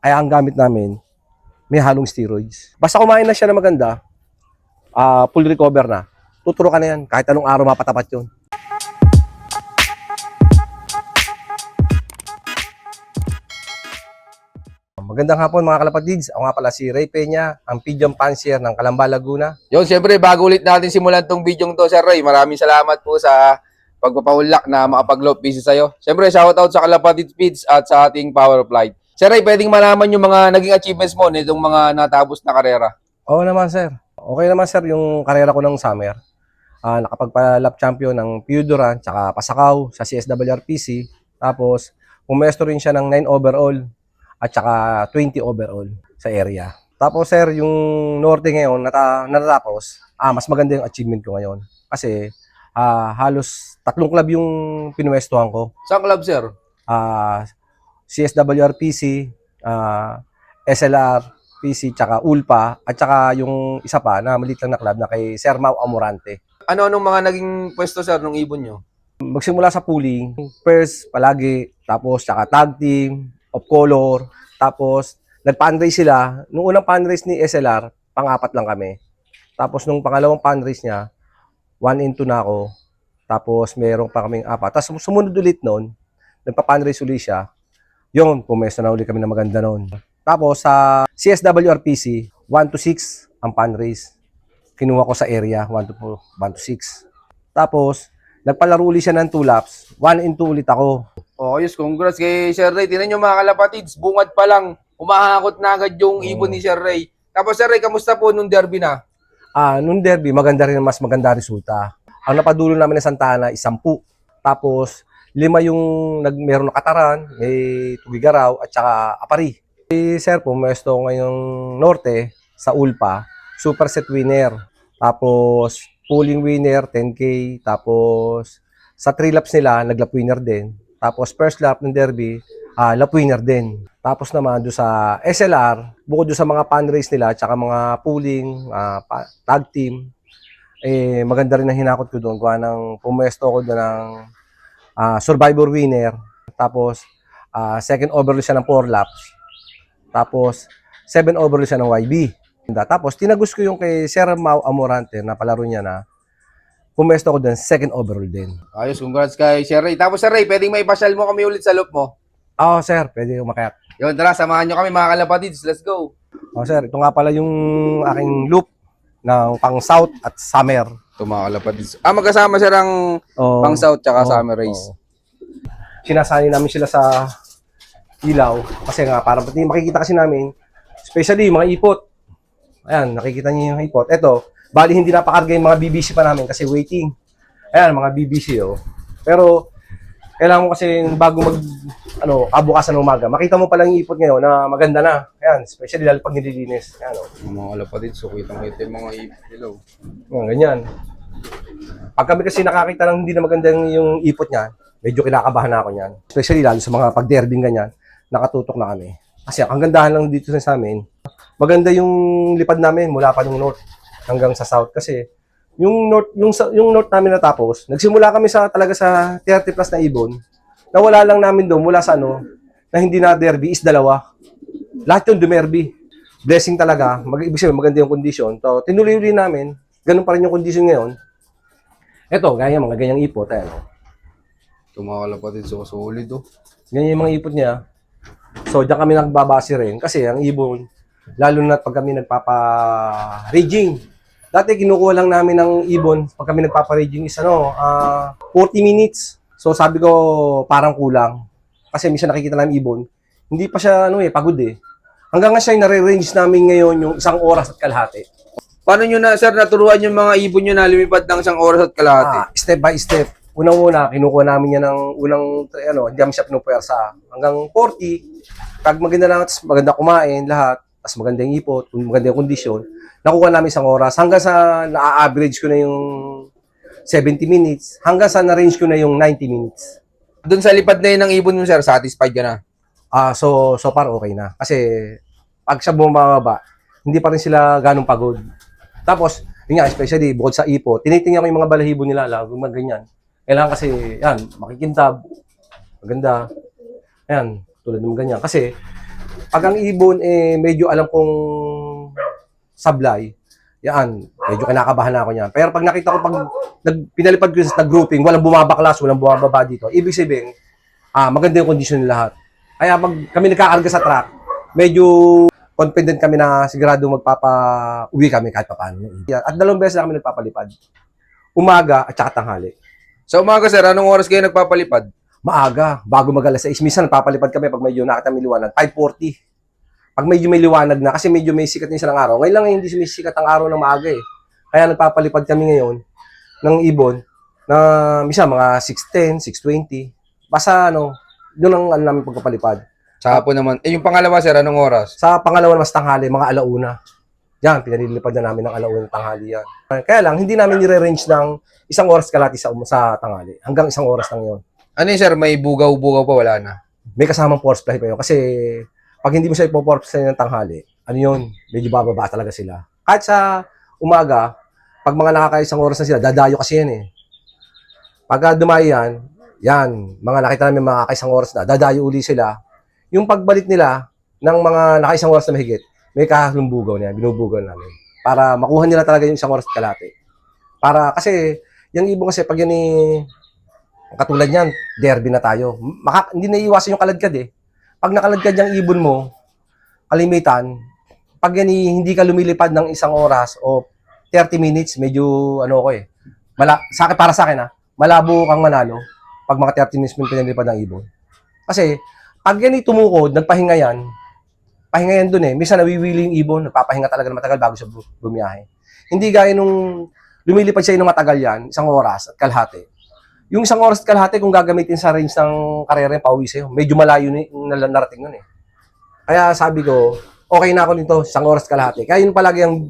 Kaya ang gamit namin, may halong steroids. Basta kumain na siya na maganda, full recover na. Tuturo ka na yan. Kahit anong araw mapatapat yun. Magandang hapon mga kalapatids. Ako nga pala si Ray Peña, ang Pigeon Fancier ng Calamba, Laguna. Yun, siyempre, bago ulit natin simulan tong video to, Sir Ray, maraming salamat po sa pagpapaulak na makapag-low piso sa'yo. Siyempre, shoutout sa Kalapatid Feeds at sa ating Power Flight. Sir Ray, pwedeng malaman yung mga naging achievements mo nitong mga natapos na karera? Oo naman sir. Okay naman sir yung karera ko ng summer. Nakapagpa-lap champion ng Piyuduran tsaka Pasakaw sa CSWRPC. Tapos, pumesto rin siya ng 9 overall at saka 20 overall sa area. Tapos sir, yung Norte ngayon natatapos, mas maganda yung achievement ko ngayon. Kasi halos 3 club yung pinuwestuhan ko. Saan club, sir? CSWRPC, SLR, PC, tsaka ULPA, at tsaka yung isa pa na maliit lang na club na kay Sir Mau Amorante. Ano-anong mga naging pwesto, sir, nung ibon nyo? Magsimula sa pooling, first, palagi, tapos tsaka tag team, of color, tapos nag-fundraise sila. Nung unang fundraise ni SLR, pang-apat lang kami. Tapos nung pangalawang fundraise niya, 1 and 2 na ako. Tapos meron pa kaming 4. Tapos sumunod ulit nun, nagpa-fundraise ulit siya. Yun, pumesto na ulit kami na maganda nun. Tapos sa CSWRPC, 1 to 6 ang fundraise. Kinuha ko sa area, 1 to 6. Tapos, nagpalaro ulit siya ng 2 laps. 1 and 2 ulit ako. Oh, yes, congrats kay Sir Ray. Tinan nyo mga kalapatids, bungad pa lang, humahakot na agad yung ibon ni Sir Ray. Tapos, Sir Ray, kamusta po nung derby na? Nung derby, maganda rin, mas maganda resulta. Ang napadulo namin na Santana is 10. Tapos, 5 yung meron na Kataran, may Tugigaraw, at saka Apari. Si Sir po, pumesto ngayong Norte sa ULPA, super set winner. Tapos, pooling winner, 10K. Tapos, sa 3 laps nila, nag-lap winner din. Tapos, first lap ng derby, lap winner din. Tapos naman, doon sa SLR, bukod doon sa mga fundraise nila, tsaka mga pooling, tag team, maganda rin ang hinakot ko doon. Gawa ng pumesto ko doon ng survivor winner. Tapos, second overall siya ng 4 laps. Tapos, 7 overall siya ng YB. Tapos, tinagos ko yung kay Sir Mau Amorante na palaro niya na pumesto ko din, second overall din. Ayos, congrats kay Sir Ray. Tapos, Sir Ray, pwedeng maipasyal mo kami ulit sa loop mo? Sir, pwede umakyat. Yun, tara, samahan nyo kami mga kalapatids. Let's go. Sir, ito nga pala yung aking loop ng pang South at Summer. Ito mga kalapatids. Magkasama sir ang pang South tsaka Summer Race. Sinasali namin sila sa ilaw kasi nga para pati makikita kasi namin, especially yung mga ipot. Ayan, nakikita niyo yung ipot. Ito, bali hindi napakarga yung mga BBC pa namin kasi waiting. Ayan, mga BBC Pero kailangan mo kasi bago kabukasan ng umaga, makita mo pa lang yung ipot ngayon na maganda na. Ayan, especially lalo pag nililinis. Ayan, Mga kalapatids, so kitang-kita yung mga ilaw. Ganyan. Pag kami kasi nakakita ng hindi na maganda yung ipot niya, medyo kinakabahan na ako niyan. Especially lalo sa mga pag-derbing ganyan, nakatutok na kami. Kasi ang gandahan lang dito sa amin, maganda yung lipad namin mula pa yung north hanggang sa south. Kasi yung north namin natapos, nagsimula kami talaga sa 30 plus na ibon. Nawala lang namin doon mula sa na hindi na derby is 2. Lahat yung dumerby. Blessing talaga. Ibig sabihin, maganda yung condition. So, tinuloy-uloy namin. Ganun pa rin yung condition ngayon. Ito, gaya mga ganyang ipot. Ito mga kalapatids, so solid Ganyan yung mga ipot niya. So, diyan kami nagbabase rin. Kasi ang ibon, lalo na pag kami nagpapa-raging. Dati, kinukuha lang namin ng ibon pag kami nagpapa-raging is 40 minutes. So, sabi ko, parang kulang. Kasi minsan nakikita namin ibon, hindi pa siya pagod Hanggang nga siya nare-range namin ngayon yung 1 oras at kalahati. Paano nyo na, sir, naturuan yung mga ibon nyo na lumipad ng 1 oras at kalahati? Step by step. Unang-una, kinukuha namin yan ng unang, jam shop ng puwersa. Hanggang 40, pag maganda na, maganda kumain, lahat, tapos maganda yung ipot, maganda yung kondisyon, nakuha namin 1 oras. Hanggang sa na-average ko na yung 70 minutes, hanggang sa na-range ko na yung 90 minutes. Doon sa lipad na yun ng ibon mo, sir, satisfied ka na? So far okay na. Kasi pag siya bumababa, hindi pa rin sila ganong pagod. Tapos, yun nga, especially bukod sa ipot, tinitingnan ko yung mga balahibo nila, lalo ganyan. Kailangan kasi, makikintab, maganda. Ayan, tulad ng ganyan. Kasi, Pag ang ibon, medyo alam kong sablay, yan, medyo kinakabahan na ako niyan. Pero pag nakita ko, pag pinalipad ko sa grouping, walang bumabaklas, walang bumababa dito, ibig sabihin, maganda yung kondisyon ng lahat. Kaya pag kami nagkakarga sa truck, medyo confident kami na sigurado magpapa-uwi kami kahit pa paano. At 2 beses na kami nagpapalipad. Umaga at saka tanghali. Sa umaga, sir, anong oras kayo nagpapalipad? Maaga, bago mag-alas 6. Minsan nagpapalipad kami pag medyo nakita may liwanag, 5:40. Pag medyo may liwanag na, kasi medyo may sikat minsan ng araw. Ngayon lang hindi sumisikat ang araw ng maaga eh. Kaya nagpapalipad kami ngayon ng ibon na minsan mga 6:10, 6:20. Basta yun ang namin pagpapalipad. Sa hapon naman. Yung pangalawa, sir, anong oras? Sa pangalawa mas tanghali, mga alauna. Yan, pinalilipad na namin ng alauna tanghali yan. Kaya lang, hindi namin nire-range ng 1 oras kalahati sa tanghali. Hanggang 1 oras lang yun. Ano yun, sir? May bugaw-bugaw pa, wala na. May kasamang force fly pa yun. Kasi pag hindi mo siya ipo-force fly ng tanghali, ano yun, medyo bababa talaga sila. Kahit sa umaga, pag mga nakaka-1 oras na sila, dadayo kasi yan eh. Pagka dumayo yan, mga nakita namin mga naka-1 oras na, dadayo uli sila. Yung pagbalik nila ng mga naka-1 oras na mahigit, may kahalong bugaw niya, binubugaw namin. Para makuha nila talaga yung 1 oras at kalahati. Kasi, yung ibon kasi, pag yan katulad niyan, derby na tayo. Hindi na iwasan yung kaladkad eh. Pag nakaladkad yung ibon mo, kalimitan, pag yan hindi ka lumilipad ng 1 oras o 30 minutes, medyo para sa akin malabo kang manalo pag mga 30 minutes mo pinalipad ng ibon. Kasi, pag yan tumukod, pahinga yan dun eh. Minsan nawiwili yung ibon, nagpapahinga talaga na matagal bago siya bumiyahe. Hindi gaya nung lumilipad siya ng matagal yan, 1 oras at kalahati. Yung 1 oras at kalahati, kung gagamitin sa range ng karera yung pauwi sa'yo, medyo malayo na narating nun eh. Kaya sabi ko, okay na ako nito, 1 oras at kalahati. Kaya yun palagi ang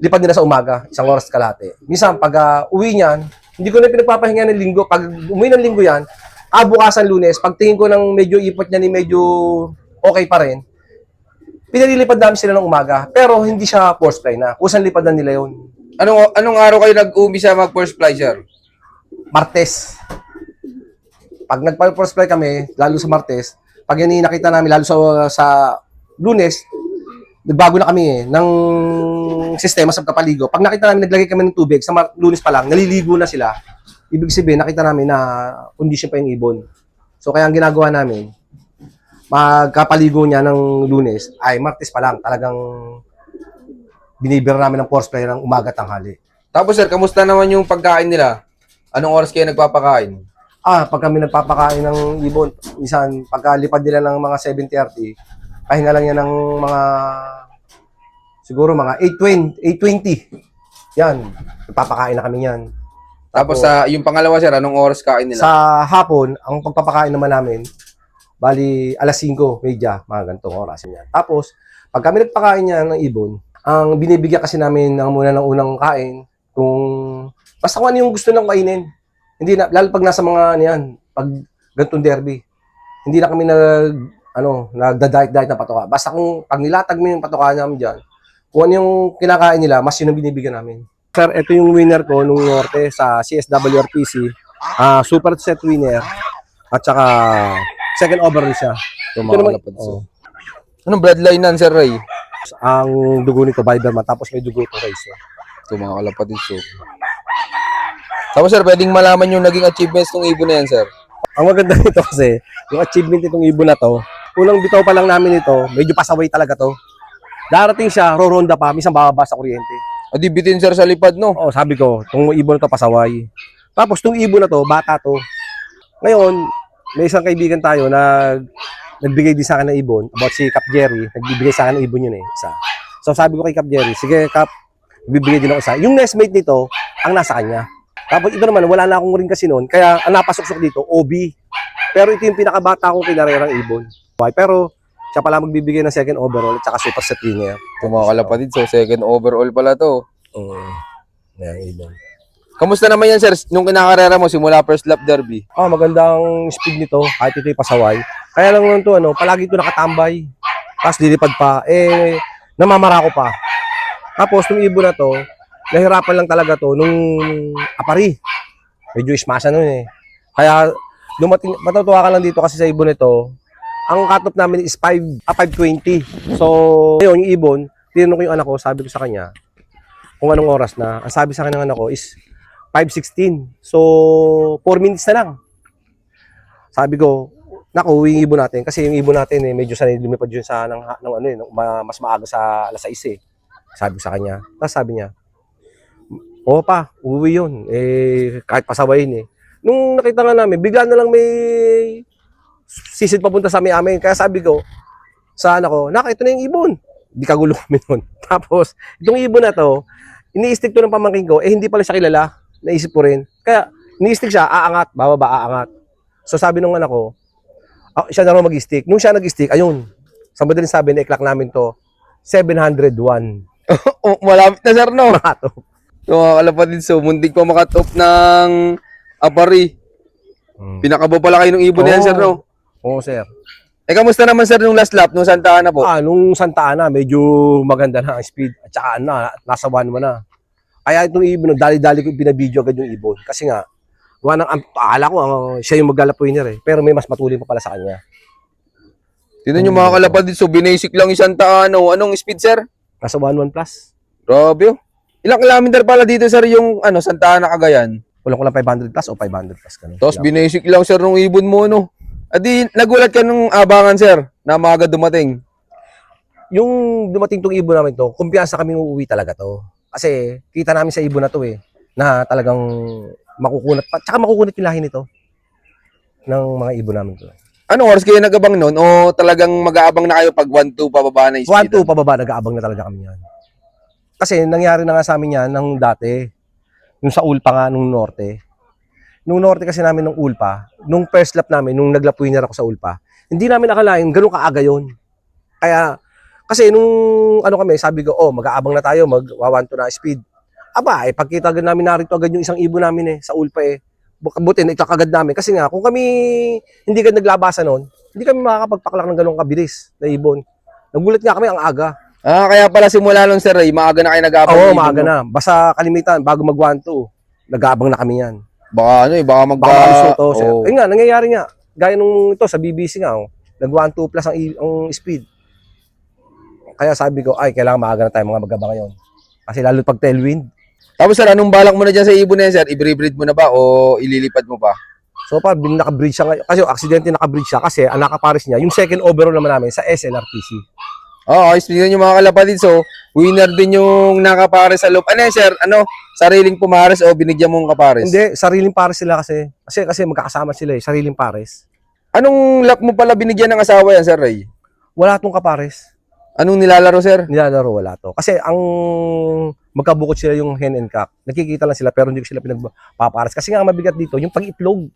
lipad nila sa umaga, 1 oras at kalahati. Minsan, pag uwi niyan, hindi ko na pinagpapahinga ng linggo. Pag umuwi ng linggo yan, bukasan Lunes, pag tingin ko ng medyo ipot niya ni medyo okay pa rin, pinalilipad namin sila ng umaga. Pero hindi siya force fly na. Kusang lipad na nila yun. Anong araw kayo nag-umpisa mag-first fly, sir? Martes. Pag nag-first fly kami, lalo sa Martes, pag yan nakita namin, lalo sa Lunes, nagbago na kami ng sistema sa kapaligo. Pag nakita namin, naglagay kami ng tubig, sa Lunes pa lang, naliligo na sila. Ibig sabihin, nakita namin na condition pa yung ibon. So, kaya ang ginagawa namin, magkapaligo niya ng Lunes, ay Martes pa lang, talagang binibira namin ng force play ng umaga tanghali. Tapos, sir, kamusta naman yung pagkain nila? Anong oras kayo nagpapakain? Pag kami nagpapakain ng ibon, minsan, pagkalipad nila ng mga 7:30, pahinga lang yan ng mga, siguro mga 8:20. Yan, nagpapakain na kami yan. Tapos, yung pangalawa, sir, anong oras kain nila? Sa hapon, ang pagpapakain naman namin, bali, 5:30, mga ganitong oras yan. Tapos, pag kami nagpakain niya ng ibon, ang binibigyan kasi namin muna ng unang kain, basta kung ano yung gusto ng kainin. Hindi na, lalo pag nasa mga, pag ganitong derby, hindi na kami nagda-diet na patoka. Basta kung pag nilatag mo yung patoka namin dyan, kung ano yung kinakain nila, mas yun ang binibigyan namin. Sir, ito yung winner ko nung Norte sa CSWRPC. Super set winner. At saka second overall siya. Ito naman, Anong bloodline nan, Sir Ray? ang dugo nito, Biberman. Tapos may dugo ito, Rice. Ito mga kalapatid. So. Tapos, sir, pwedeng malaman yung naging achievements ng ibon na yan, sir? Ang maganda nito kasi, yung achievement nitong ibon na to, unang bitaw pa lang namin ito, medyo pasaway talaga to. Darating siya, roronda pa, minsan bababa sa kuryente. Adi bitin, sir, sa lipad, no? Oo, sabi ko, itong ibon na to pasaway. Tapos itong ibon na to, bata to. Ngayon, may isang kaibigan tayo na nagbigay din sa akin ng ibon, about si Cap Jerry, nagbibigay sa akin ng ibon yun isa. So sabi ko kay Cap Jerry, sige Cap, bibigay din ako isa. Yung nestmate nito, ang nasa kanya. Tapos ito naman, wala na akong ring kasi noon, kaya ang napasok dito, OB. Pero ito yung pinakabata kong kinarerang ibon. Pero siya pala magbibigay ng second overall at saka super set winner. Ito mga kalapatid, so second overall pala to. Yan, ibon. Kamusta naman yan, sir? Nung kinakarera mo, simula first lap derby? Magandang speed nito, kahit ito yung pasaway. Kaya lang naman ito, palagi ito nakatambay. Tapos lilipad pa, namamara ko pa. Tapos, nung ibon na to, nahirapan lang talaga to nung apari. Medyo ismasa nun eh. Kaya, matutuwa ka lang dito kasi sa ibon nito, Ang cut-off namin is 5:20. So, ngayon, yung ibon, tinanong ko yung anak ko, sabi ko sa kanya, kung anong oras na. Ang sabi sa akin ng anak ko is 5:16. So, 4 minutes na lang. Sabi ko, naku, uwi yung ibon natin. Kasi yung ibon natin, medyo sanay lumipad yun sa mas maaga sa alas 6 eh. Sabi ko sa kanya. Tapos sabi niya, oo pa, uwi yun. Kahit pasawayin eh. Nung nakita nga namin, bigla na lang may sisid papunta sa amin. Kaya sabi ko, sa anak ko, ito na yung ibon. Di kagulo kami nun. Tapos, itong ibon na to, ini-stick to ng pamangkin ko, hindi pala siya kilala. Naisip ko rin. Kaya, ini-stick siya, aangat, bababa, aangat. So sabi nung anak ko, siya na rin mag-stick. Nung siya nag-stick, ayun, sa madaling sabi, na-clock namin to, 701. Oh, malapit na sir, no? Makato. So, mga kalapatid, so, muntik pa makatop ng apari. Pinakabo pala kayo ng ibon na yan, sir, no? Oo, sir. Kamusta naman, sir, nung last lap, nung Santa Ana po? Nung Santa Ana, medyo maganda na ang speed. At saka nasa 1 na. Kaya itong ibon, dali-dali ko binabidyo agad yung ibon. Kasi nga, akala ko, siya yung maglalapoy niya eh. Pero may mas matuloy pa pala sa kanya. Tignan nyo mga kalapatid, so binasic lang yung Santa Ana. Anong speed, sir? Nasa 11 plus. Grabe, oh. Ilang kilometer pala dito, sir, yung Santa Ana, Cagayan? Kulang 500 plus o 500 plus. Ganun. Tapos binasic lang, sir, nung ibon mo, no? Adi, nagulat ka nung abangan, sir, na maaga dumating. Yung dumating tong ibon namin to, kumpiyansa kami uuwi talaga to. Kasi kita namin sa ibon na to na talagang makukunat. Tsaka makukunat yung lahi nito ng mga ibon namin to. Anong oras kayo nag-abang nun? O talagang mag-aabang na kayo pag 1-2 pababa na yung speed? 1-2 pababa, nag-aabang na talaga kami yan. Kasi nangyari na nga sa amin yan nung dati. Nung sa Ulpa nga, nung Norte. Nung Norte kasi namin nung Ulpa, nung first lap namin, nung nag-lap winner ako sa Ulpa, hindi namin nakalain, ganun kaaga yun. Kaya, kasi nung kami, sabi ko, mag-aabang na tayo, mag-1-2 na speed. Aba, pagkita agad namin narito agad yung isang ibon namin sa Ulpa Buti na ikakagad namin. Kasi nga, kung kami hindi agad naglabasan nun, hindi kami makakapagpaklak ng ganung kabilis na ibon. Nagulat nga kami ang aga. Kaya pala simula nun, sir, maaga na kayo nag-aabang. Oo, maaga na. Basta kalimitan, bago mag-1-2, nag-aabang na kami yan. Baka baka sir. Ayun nga, nangyayari nga. Gaya nung ito sa BBC nga, nag-1-2 plus ang speed. Kaya sabi ko, kailangan maaga na tayo mga mag-abang ngayon. Kasi lalo pag tailwind. Tapos sir, anong balak mo na dyan sa ibon na yan, sir? I-breed mo na ba o ililipad mo pa? So far, naka-breed siya ngayon. Kasi aksidente naka-breed siya kasi ang nakapares niya, yung second overall naman namin sa SLRTC. Ayos din yung mga kalapatid. So, winner din yung nakapares sa loob. Ano yan, sir? Sariling pumares o binigyan mong kapares? Hindi, sariling pares sila kasi. Kasi magkakasama sila sariling pares. Anong lap mo pala binigyan ng asawa yan, sir Ray? Wala tong kapares. Anong nilalaro, sir? Nilalaro, wala to. Kasi ang magkabukod sila yung hen and cock. Nakikita lang sila pero hindi ko sila pinagpapares. Kasi nga mabigat dito, yung pag-itlog.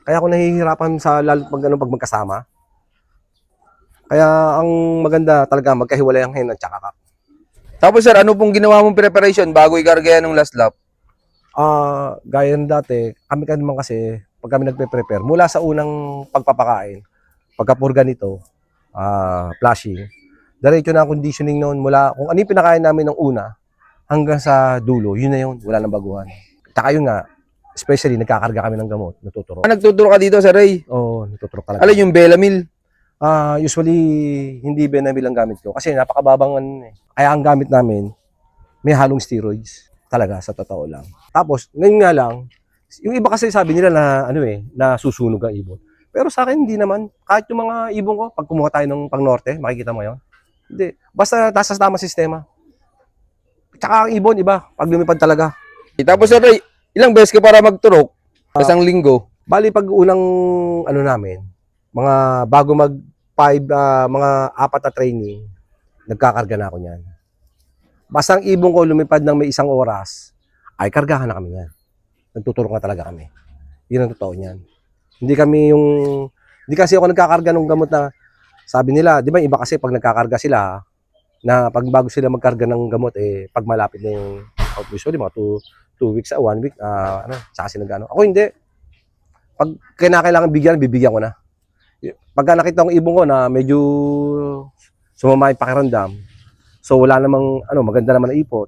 Kaya ako nahihirapan sa lalo pag magkasama. Kaya ang maganda talaga magkahiwalay ang hen at saka cock. Tapos sir, ano pong ginawa mong preparation bago ikarga yan ng last lap? Gaya ng dati, kami naman kasi pag kami nagpe-prepare, mula sa unang pagpapakain, pagkapurga nito, flushing, diretso na ang conditioning noon mula kung ano yung pinakain namin ng una hanggang sa dulo, yun na yun, wala nang baguhan. Tsaka yun nga, especially nagkakarga kami ng gamot, natuturo. Nagtuturo ka dito, sir Ray? Oo, natuturo talaga. Alin yung Belamil? Usually, hindi Benamil ang gamit ko kasi napakababang Kaya ang gamit namin, may halong steroids. Talaga, sa totoo lang. Tapos, ngayon nga lang, yung iba kasi sabi nila na, na susunog ang ibon. Pero sa akin, hindi naman. Kahit yung mga ibon ko, pag kumuha tayo ng pang-norte, makikita mo yun. Hindi. Basta nasa tamang sistema. Tsaka ang ibon, iba. Pag lumipad talaga. Tapos sir Ray, ilang beses ka para magturok? Isang linggo? Bali, pag unang, namin, mga bago mga 4 na training, nagkakarga na ako niyan. Basta ang ibon ko lumipad ng may 1 oras, ay kargahan na kami yan. Nagtuturok na talaga kami. Yun ang totoo niyan. Hindi kasi ako nagkakarga ng gamot na, sabi nila, di ba iba kasi pag nagkakarga sila, na pag bago sila magkarga ng gamot, pag malapit na yung usually mga 2 weeks, 1 week, tsaka sila gano'n. Ako hindi. Pag kailangan bibigyan ko na. Pagka nakita kong ibon ko na medyo sumama yung pakiramdam, so wala namang, maganda naman na ipot,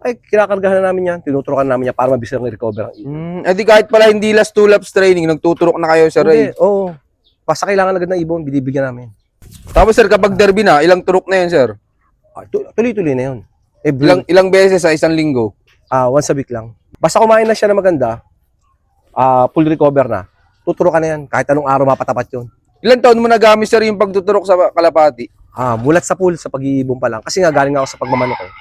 ay kinakargahan na namin yan, tinuturokan namin yan para mabilis lang i-recover ang ibon. Di kahit pala hindi last 2 laps training, nagtuturok na kayo, sir Ray? Hindi, oo. basta kailangan agad ng ibon, binibigyan namin. Tapos sir, kapag derby na, ilang turok na yun sir? Tuloy-tuloy na yun. Ilang beses sa isang linggo? Once a week lang. Basta kumain na siya na maganda, full recover na, tuturo ka na yan. Kahit anong araw mapatapat yun. Ilang taon mo nagamit sir yung pagtuturok sa kalapati? Mulat sa pool, sa pag-iibon pa lang. Kasi nga galing ako sa pagmamanok eh.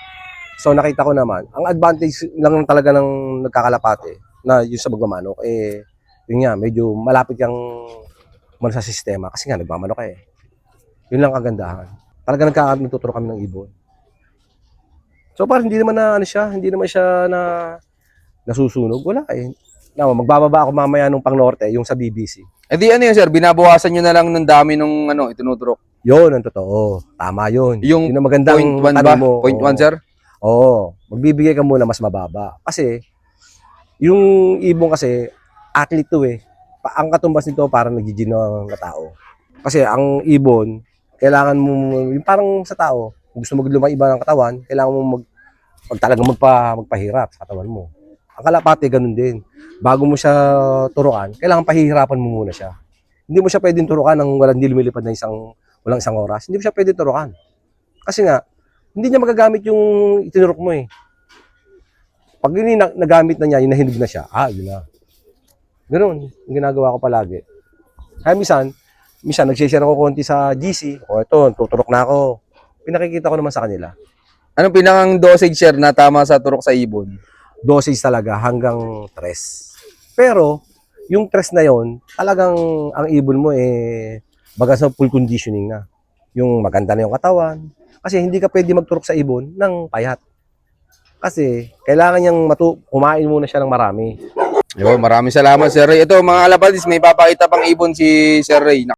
So nakita ko naman, ang advantage lang talaga ng nagkakalapate na yung sa pagmamanok, yun nga, medyo malapit kang sa sistema kasi nga nagmamanok ka eh. Yun lang kagandahan. Talaga nagtuturo kami ng ibon. So parang hindi naman na hindi naman siya na nasusunog. Wala eh. Magbababa ako mamaya nung pang norte, yung sa BBC. Eh di ano yun sir, binabawasan nyo na lang ng dami nung itinuturok. Yun, ang totoo. Tama yun. Yung yun ang magandang point 1 ba? tanong mo. Point 1 sir? Oo. Magbibigay ka muna mas mababa. Kasi, yung ibon kasi, athlete to eh. Ang katumbas nito parang nagigino na tao. Kasi ang ibon, kailangan mo, yung parang sa tao, gusto mo lumaiba ng katawan, kailangan mo talagang magpahirap sa katawan mo. Ang kalapate, ganun din. Bago mo siya turuan, kailangan pahihirapan mo muna siya. Hindi mo siya pwedeng turukan ng walang lumilipad na walang isang oras. Hindi mo siya pwedeng turukan. Kasi nga, hindi niya magagamit yung itinurok mo eh. Pag yun nagamit na niya, yung nahinog na siya, yun na. Ganun, yung ginagawa ko palagi. Kaya minsan nag-share ako konti sa GC, ito, tuturok na ako. Pinakikita ko naman sa kanila. Anong pinakang dosage sir na tama sa turok sa ibon? Dosage talaga hanggang 3. Pero, yung 3 na yon, talagang ang ibon mo baga sa full conditioning na. Yung maganda na yung katawan. Kasi hindi ka pwede magturok sa ibon ng payat. Kasi kailangan niyang kumain muna siya ng marami. Yo, maraming salamat Sir Ray. Ito mga kalapatid, may papakita pang ibon si Sir Ray.